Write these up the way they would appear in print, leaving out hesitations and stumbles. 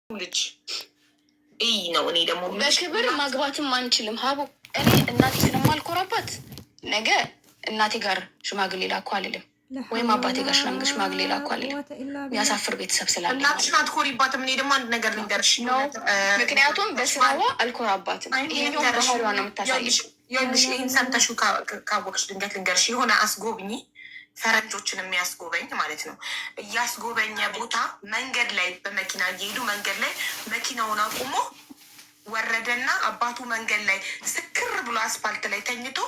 ልጅ ነው። እኔ ደግሞ በክብር ማግባትም አንችልም። ሀቡ እኔ እናቴ ስለማልኮራባት ነገ እናቴ ጋር ሽማግሌ ላኩ አልልም፣ ወይም አባቴ ጋር ሽማግሌ ላኩ አልልም። የሚያሳፍር ቤተሰብ ስላለ እናትሽን አትኮሪባትም። እኔ ደግሞ አንድ ነገር ልንገርሽ ነው። ምክንያቱም በስራዋ አልኮራባትም። ይሄኛው ባህሪዋ ነው የምታሳይሽ። ይህን ሰምተሽ ካወቅሽ ድንገት ልንገርሽ፣ የሆነ አስጎብኚ ፈረንጆችን የሚያስጎበኝ ማለት ነው። እያስጎበኘ ቦታ መንገድ ላይ በመኪና እየሄዱ መንገድ ላይ መኪናውን አቁሞ ወረደና አባቱ መንገድ ላይ ስክር ብሎ አስፋልት ላይ ተኝቶ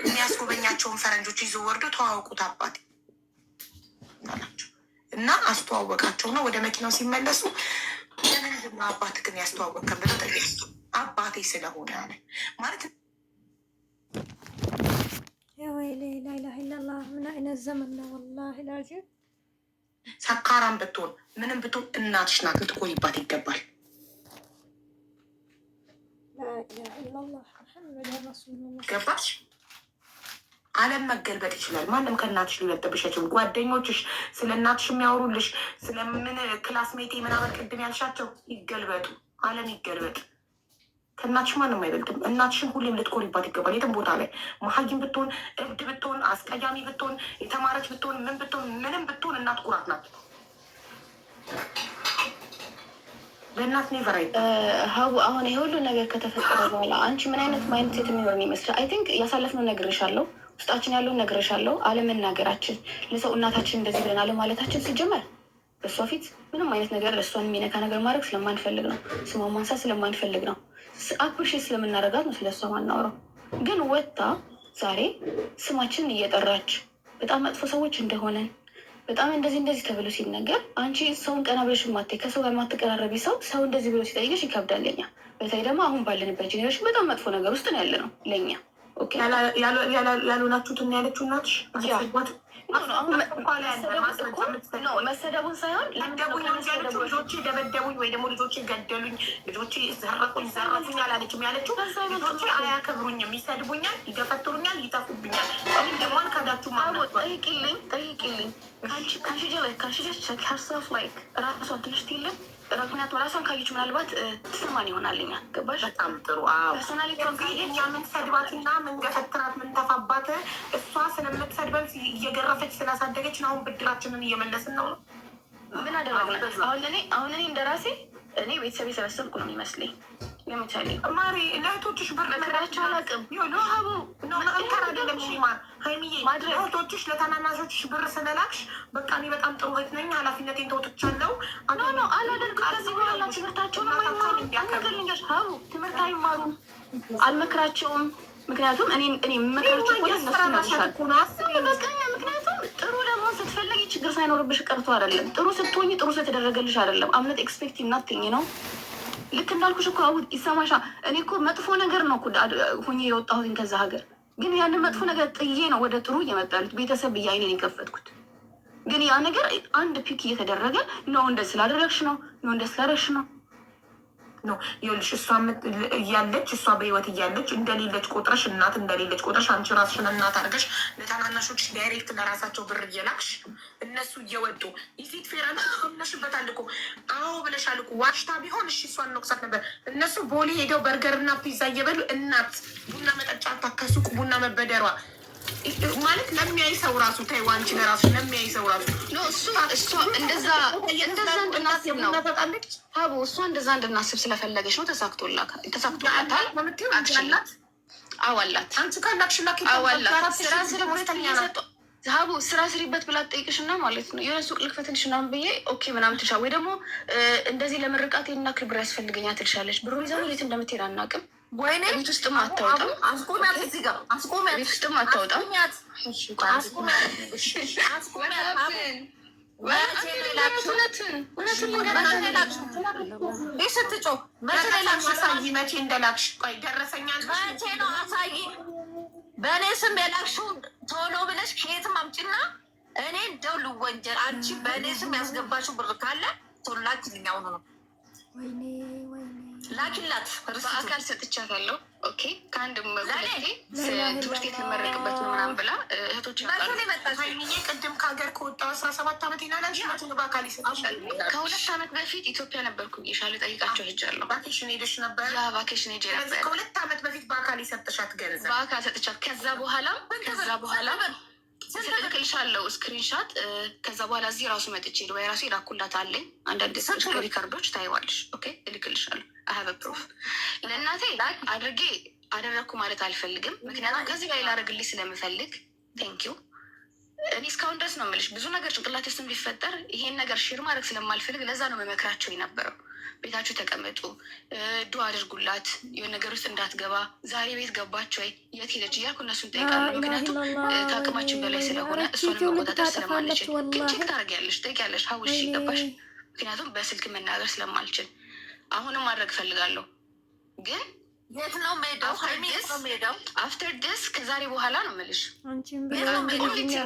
የሚያስጎበኛቸውን ፈረንጆች ይዞ ወርዶ ተዋወቁት አባቴ አላቸው እና አስተዋወቃቸው ነው። ወደ መኪናው ሲመለሱ ለምንድን ነው አባት ግን ያስተዋወቀን ብለው ጠየቁ። አባቴ ስለሆነ ያለ ማለት ነው። ምን አይነት ዘመን ነው ወላሂ ላዚም። ሰካራም ብትሆን ምንም ብትሆን እናትሽ ናት፣ ልትኮሪባት ይገባል። ገባሽ? ዓለም መገልበጥ ይችላል። ማንም ከእናትሽ ሊበልጥብሽ አይችልም። ጓደኞችሽ ስለ እናትሽ የሚያወሩልሽ ስለምን ክላስሜቴ ምናምን ቅድም ያልሻቸው ይገልበጡ፣ ዓለም ይገልበጥ። ከእናትሽ ማንም አይበልጥም። እናትሽን ሁሌም ልትኮሪባት ይገባል። የትም ቦታ ላይ መሀይም ብትሆን፣ እብድ ብትሆን፣ አስቀያሚ ብትሆን፣ የተማረች ብትሆን፣ ምን ብትሆን፣ ምንም ብትሆን እናት ኩራት ናት። ለእናት ኔቨር ሀቡ አሁን ይሄ ሁሉ ነገር ከተፈጠረ በኋላ አንቺ ምን አይነት ማይንድ ሴት የሚኖር ይመስላል? አይ ቲንክ ያሳለፍነው ነግሬሻለሁ፣ ውስጣችን ያለውን ነግሬሻለሁ። አለመናገራችን ለሰው እናታችን እንደዚህ ብለን አለማለታችን ሲጀመር በእሷ ፊት ምንም አይነት ነገር እሷን የሚነካ ነገር ማድረግ ስለማንፈልግ ነው። ስሟን ማንሳት ስለማንፈልግ ነው። አፕሪሼት ስለምናደርጋት ነው ስለሷ ማናወራው። ግን ወጥታ ዛሬ ስማችንን እየጠራች በጣም መጥፎ ሰዎች እንደሆነን በጣም እንደዚህ ተብሎ ሲነገር አንቺ ሰውን ቀና ብለሽ ማታይ ከሰው ጋር ማትቀራረቢ ሰው እንደዚህ ብሎ ሲጠይቅሽ ይከብዳል ለኛ። በተለይ ደግሞ አሁን ባለንበት ጀኔሬሽን በጣም መጥፎ ነገር ውስጥ ነው ያለ ነው ለኛ። ያልሆናችሁትን ያለችው እናትሽ መሰደቡን ሳይሆን ልጆቼ ደበደቡኝ ወይ ደግሞ ልጆቼ ገደሉኝ፣ ልጆቼ ዘረፉኝ አላለችም። ያለችው ልጆቼ አያከብሩኝም፣ ይሰድቡኛል፣ ይገፈትሩኛል፣ ይጠፉብኛል። ደግሞ ከዳችሁ ጠይቂልኝ ራሷን ትንሽ ትልን ምክንያቱም ራሷን ካየች ምናልባት ትሰማን ይሆናልኛ። ገባሽ? በጣም ጥሩ። እኛ ምንሰድባትና ምንገፈትራት ምንተፋባት እሷ ስለምትሰድበን እየገረፈች ስላሳደገች አሁን ብድራችንን እየመለስን ነው። ምን አደረግነ? አሁን እኔ እንደራሴ እኔ ቤተሰብ የሰበሰብኩ ነው ይመስለኝ። ለምሳሌ ማሪ ለእህቶችሽ ብር መከራቸው አላውቅም። ለእህቶችሽ ለታናናሾችሽ ብር ስለላክሽ በቃ እኔ በጣም ጥሩ እህት ነኝ፣ ኃላፊነቴን ተወጥቻለሁ። አላደርግ ከዚህ በኋላ ትምህርታቸውን አይማሩ ሀቡ ትምህርት አይማሩ አልመክራቸውም። ምክንያቱም እኔ የምመክራቸው ምክንያቱም ጥሩ ለመሆን ስትፈለጊ ችግር ሳይኖርብሽ ቀርቶ አይደለም። ጥሩ ስትሆኝ ጥሩ ስለተደረገልሽ አይደለም። አምነት ኤክስፔክት እናትኝ ነው። ልክ እንዳልኩሽ እኮ አውድ ይሰማሻ። እኔ እኮ መጥፎ ነገር ነው ሁኜ የወጣሁትኝ ከዛ ሀገር። ግን ያንን መጥፎ ነገር ጥዬ ነው ወደ ጥሩ እየመጣ ያሉት። ቤተሰብ ብዬ አይኔን የከፈትኩት። ግን ያ ነገር አንድ ፒክ እየተደረገ ነው። እንደ ስላደረግሽ ነው እንደ ስላደረግሽ ነው ነው ይኸውልሽ፣ እሷ እያለች እሷ በህይወት እያለች እንደሌለች ቆጥረሽ እናት እንደሌለች ቆጥረሽ አንቺ ራስሽን እናት አድርገሽ ለታናናሾች ዳይሬክት ለራሳቸው ብር እየላክሽ እነሱ እየወጡ ይዚት ፌራል ነሽበታል እኮ። አዎ ብለሻል እኮ። ዋሽታ ቢሆን እሺ እሷን ነቅሳት ነበር። እነሱ ቦሌ ሄደው በርገር እና ፒዛ እየበሉ እናት ቡና መጠጫ ከሱቅ ቡና መበደሯ ማለት ለሚያይ ሰው ራሱ ተይው፣ አንቺ ለራሱ ለሚያይ ሰው ራሱ እሷ እንደዛ እንድናስብ ነው ሀቡ። እሷ እንደዛ እንድናስብ ስለፈለገች ነው። ተሳክቶላታል። አዋላት አንቺ ካላክሽላክ አዋላት ሀቡ ስራ ስሪበት ብላ ትጠይቅሽና ማለት ነው የሆነ ሱቅ ልክፈትልሽ ምናምን ብዬ ኦኬ ምናምን ትልሻ፣ ወይ ደግሞ እንደዚህ ለምርቃት የናክል ብር ያስፈልገኛ ትልሻለች። ብሩ ይዘው የት እንደምትሄድ አናውቅም። ወይኔ ቤት ውስጥም አታወጣም። አስቆሚያት፣ እዚህ ጋር አስቆሚያት፣ ቤት ውስጥም አታወጣም። ስትጮህ መቼ እንደላክሽ ቆይ ደረሰኛል። መቼ ነው አሳይ። በእኔ ስም የላክሽው ቶሎ ብለሽ ከየትም አምጪና እኔ እንደው ልወንጀል። አንቺ በእኔ ስም ያስገባሽው ብር ካለ ቶሎ ላኪልኝ። አሁኑ ነው ወይኔ ላኪላት በአካል ሰጥቻታለሁ። ኦኬ ከአንድ ሁለቴ ትምህርት ቤት ልመረቅበት ነው ምናምን ብላ እህቶች ቅድም ከሀገር ከወጣሁ 17 ዓመት ይናላል። በአካል ይሰጥሻል። ከ2 ዓመት በፊት ኢትዮጵያ ነበርኩ ይሻሉ ጠይቃቸው ሄጃለሁ። ቫኬሽን ሄደሽ ነበር? ቫኬሽን ሄጄ ነበር። ከ2 ዓመት በፊት በአካል የሰጥሻት ገንዘብ በአካል ሰጥቻት ከዛ በኋላ ስልክልሻለሁ ስክሪንሻት። ከዛ በኋላ እዚህ ራሱ መጥቼ ዱባይ ራሱ የላኩላት አለኝ። አንዳንድ ሪካርዶች ታይዋለሽ። ኦኬ እልክልሻለሁ። አሀበ ፕሮፍ ለእናቴ አደረግኩ ማለት አልፈልግም። ምክንያቱም ከዚህ ላይ ላደርግልኝ ስለምፈልግ ቴንኪዩ። እኔ እስካሁን ድረስ ነው የምልሽ ብዙ ነገር ጭንቅላት ውስጥ ቢፈጠር ይሄን ነገር ሼር ማድረግ ስለማልፈልግ ለዛ ነው መመክራቸው የነበረው። ቤታችሁ ተቀመጡ፣ ዱ አድርጉላት፣ የሆነ ነገር ውስጥ እንዳትገባ። ዛሬ ቤት ገባች ወይ የት ሄደች እያልኩ እነሱን ጠይቃለሁ። ምክንያቱም ከአቅማችን በላይ ስለሆነ እሷን መቆጣጠር ስለማልችል። ግን ቼክ ታደርጊያለሽ፣ ጠይቂያለሽ። ሀውሽ ገባሽ? ምክንያቱም በስልክ መናገር ስለማልችል አሁንም ማድረግ ፈልጋለሁ። ግን የት ነው ሜዳው? አፍተር ደስ ከዛሬ በኋላ ነው የምልሽ።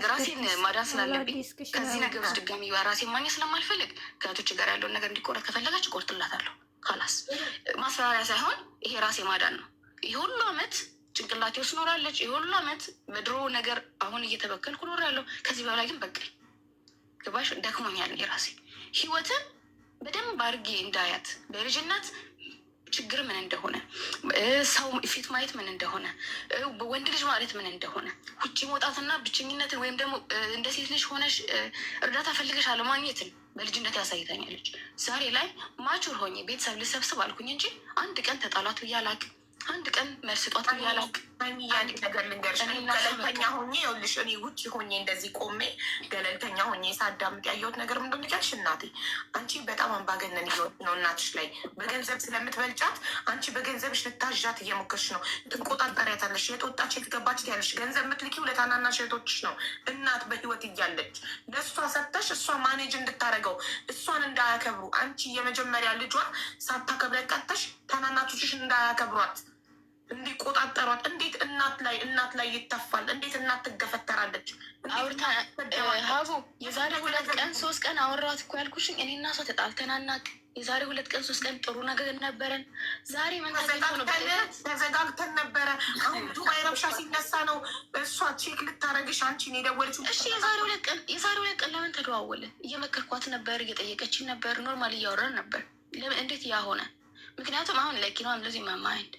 ራሴን ማዳን ስላለብኝ ከዚህ ነገር ውስጥ ድጋሚ ራሴን ማግኘት ስለማልፈልግ ከእህቶች ጋር ያለውን ነገር እንዲቆረጥ ከፈለጋች እቆርጥላታለሁ። ካላስ ማስፈራሪያ ሳይሆን ይሄ ራሴ ማዳን ነው። ይህ ሁሉ አመት ጭንቅላቴ ውስጥ ኖራለች። ይህ ሁሉ አመት በድሮ ነገር አሁን እየተበከልኩ ኖራለሁ። ከዚህ በላይ ግን በቃኝ። ግባሽ? ደክሞኛል። የራሴ ህይወትን በደንብ አድርጌ እንዳያት በልጅነት ችግር ምን እንደሆነ፣ ሰው ፊት ማየት ምን እንደሆነ፣ ወንድ ልጅ ማለት ምን እንደሆነ፣ ውጭ መውጣትና ብቸኝነትን ወይም ደግሞ እንደ ሴት ልጅ ሆነሽ እርዳታ ፈልገሽ አለማግኘትን በልጅነት ያሳይታኛለች። ዛሬ ላይ ማቹር ሆኜ ቤተሰብ ልሰብስብ አልኩኝ እንጂ አንድ ቀን ተጣላት ብዬ አላውቅም። አንድ ቀን መልስ ጧት ብዬ አላውቅም። አንድ ነገር ልንገርሽ፣ ገለልተኛ ሆኜ ይኸውልሽ፣ እኔ ውጭ ሆኜ እንደዚህ ቆሜ ገለልተኛ ሆኜ ሳዳምጥ ያየሁት ነገር ምንድን ነው ልንገርሽ? እናቴ አንቺ በጣም አምባገነን እየሆንሽ ነው። እናትሽ ላይ በገንዘብ ስለምትበልጫት አንቺ በገንዘብሽ ልታዣት እየሞከርሽ ነው። ትቆጣጠሪያታለሽ። የጦጣች የተገባች ያለሽ ገንዘብ የምትልኪው ለታናናሽ እህቶችሽ ነው። እናት በህይወት እያለች ለእሷ ሰጥተሽ እሷ ማኔጅ እንድታደርገው እሷን እንዳያከብሩ አንቺ የመጀመሪያ ልጇ ሳታከብረ ቀጥተሽ ታናናቶችሽ እንዳያከብሯት እንዲቆጣጠሯት። እንዴት እናት ላይ ይተፋል? እንዴት እናት ትገፈተራለች? አውርታ ሀቡ የዛሬ 2 ቀን 3 ቀን አወራኋት እኮ ያልኩሽን እኔ እና እሷ ተጣልተን አናውቅም። የዛሬ 2 ቀን 3 ቀን ጥሩ ነገር ነበረን። ዛሬ ምን ተዘጋግተን ነበረ። አሁን ዱባይ ረብሻ ሲነሳ ነው እሷ ቼክ ልታረግሽ አንቺን የደወለችው። እሺ የዛሬ 2 ቀን ለምን ተደዋወልን? እየመከርኳት ነበር፣ እየጠየቀችኝ ነበር፣ ኖርማል እያወራን ነበር። ለምን እንዴት ያ ሆነ? ምክንያቱም አሁን ለኪኖ እንደዚህ ማማይንድ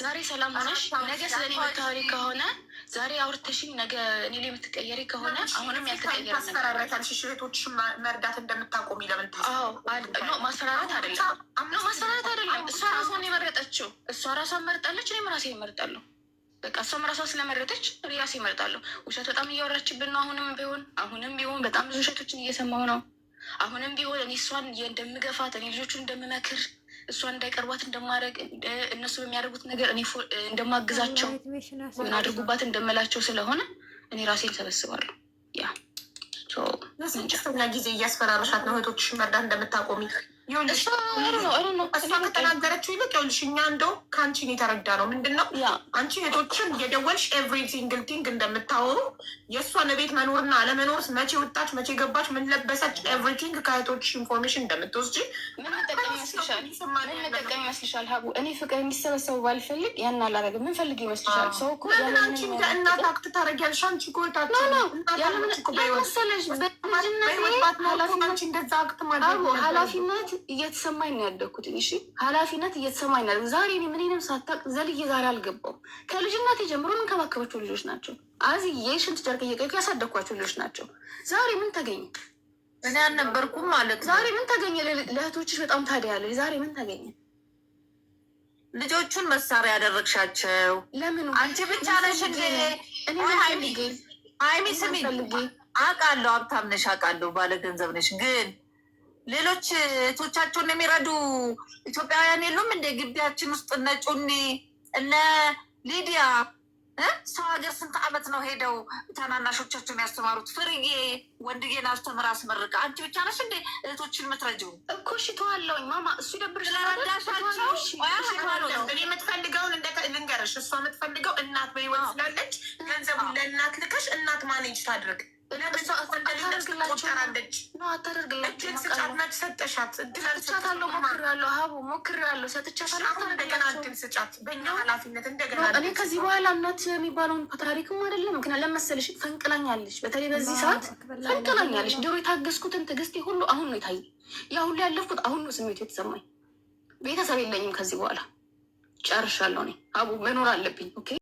ዛሬ ሰላም ሆነሽ ነገ ስለኔ መታወሪ ከሆነ ዛሬ አውርተሽኝ ነገ እኔ ላይ የምትቀየሪ ከሆነ አሁንም ያልተቀየረ ማስፈራራታልሽ እህቶችሽ መርዳት እንደምታቆሚ ለምን ማስፈራራት አይደለም። እሷ ራሷን የመረጠችው እሷ ራሷን መርጣለች። እኔም ራሴ እመርጣለሁ። በቃ እሷም ራሷ ስለመረጠች ራሴ እመርጣለሁ። ውሸት በጣም እያወራችብን ነው። አሁንም ቢሆን በጣም ብዙ ውሸቶችን እየሰማሁ ነው። አሁንም ቢሆን እኔ እሷን እንደምገፋት እኔ ልጆቹን እንደምመክር እሷን እንዳይቀርቧት እንደማድረግ እነሱ በሚያደርጉት ነገር እኔ እንደማግዛቸው ምን አድርጉባት እንደምላቸው ስለሆነ እኔ ራሴን ሰበስባለሁ። ያ ስንተኛ ጊዜ እያስፈራረሻት ነው እህቶችሽን መርዳት እንደምታቆሚ? እሷ ከተናገረችው ይልቅ ይኸውልሽ እኛ እንደው ከአንቺን የተረዳ ነው ምንድን ነው አንቺ እህቶችን የደወልሽ ኤቭሪ ሲንግል ቲንግ እንደምታወሩ የእሷን ቤት መኖርና አለመኖር መቼ ወጣች መቼ ገባች ምን ለበሰች ኤቭሪቲንግ ከእህቶችሽ ኢንፎርሜሽን እንደምትወስጂ ምን ጠቀም ይመስልሻል? ሀቡ እኔ ፍቅር የሚሰበሰቡ ባልፈልግ ያን አላረግም። ምን ፈልግ ይመስልሻል? ሰው እኮ አንቺ እንደ እናት አክት ታደርጊያለሽ። አንቺ ጎታቸው እንደዛ አክት ማድረግ ኃላፊነት እየተሰማኝ ነው ያደግኩት። እሺ ኃላፊነት እየተሰማኝ ነው። ዛሬ ምንም ሳታውቅ ዘልዬ ዛሬ አልገባው። ከልጅነት ጀምሮ የምንከባከባቸው ልጆች ናቸው። አዝዬ ሽንት ጨርቅ እየቀየርኩ ያሳደግኳቸው ልጆች ናቸው። ዛሬ ምን ተገኘ? እኔ አልነበርኩም ማለት ዛሬ ምን ተገኘ? ለእህቶችሽ በጣም ታዲያ ያለ ዛሬ ምን ተገኘ? ልጆቹን መሳሪያ ያደረግሻቸው ለምን? አንቺ ብቻ ነሽ እንዴ? አይሚ ስሚ፣ አውቃለሁ ሀብታም ነሽ፣ አውቃለሁ ባለ ገንዘብ ነሽ ግን ሌሎች እህቶቻቸውን የሚረዱ ኢትዮጵያውያን የሉም እንደ ግቢያችን ውስጥ እነ ጩኒ እነ ሊዲያ ሰው ሀገር ስንት ዓመት ነው ሄደው ታናናሾቻቸውን ያስተማሩት? ፍርዬ ወንድዬን አስተምራ አስመርቃ። አንቺ ብቻ ነሽ እንደ እህቶችን የምትረጂው? እኮ እሺ ተዋለሁኝ ማማ፣ እሱ ይደብርሽ። ስለረዳሻቸው እኔ የምትፈልገውን ልንገርሽ፣ እሷ የምትፈልገው እናት በህይወት ስላለች ገንዘቡን ለእናት ልከሽ እናት ማኔጅ ታድርግ። አታደርግላቸው ስጫት ሰጠሻት ሰጥቻታለሁ። ሞክሬያለሁ ሀቡ ሞክሬያለሁ። ሰጥቻታለሁ። እንደገና እድል ስጫት በእኛ ኃላፊነት እንደገና እኔ ከዚህ በኋላ እናት የሚባለውን ታሪክም አይደለም። ምክንያት ለመሰለሽ ፈንቅላኛለች። በተለይ በዚህ ሰዓት ፈንቅላኛለች። ድሮ የታገዝኩትን ትዕግስቴ ሁሉ አሁን ነው የታየኝ። ያ ሁሉ ያለፍኩት አሁን ነው ስሜቱ የተሰማኝ። ቤተሰብ የለኝም ከዚህ በኋላ ጨርሻለሁ። እኔ ሀቡ መኖር አለብኝ። ኦኬ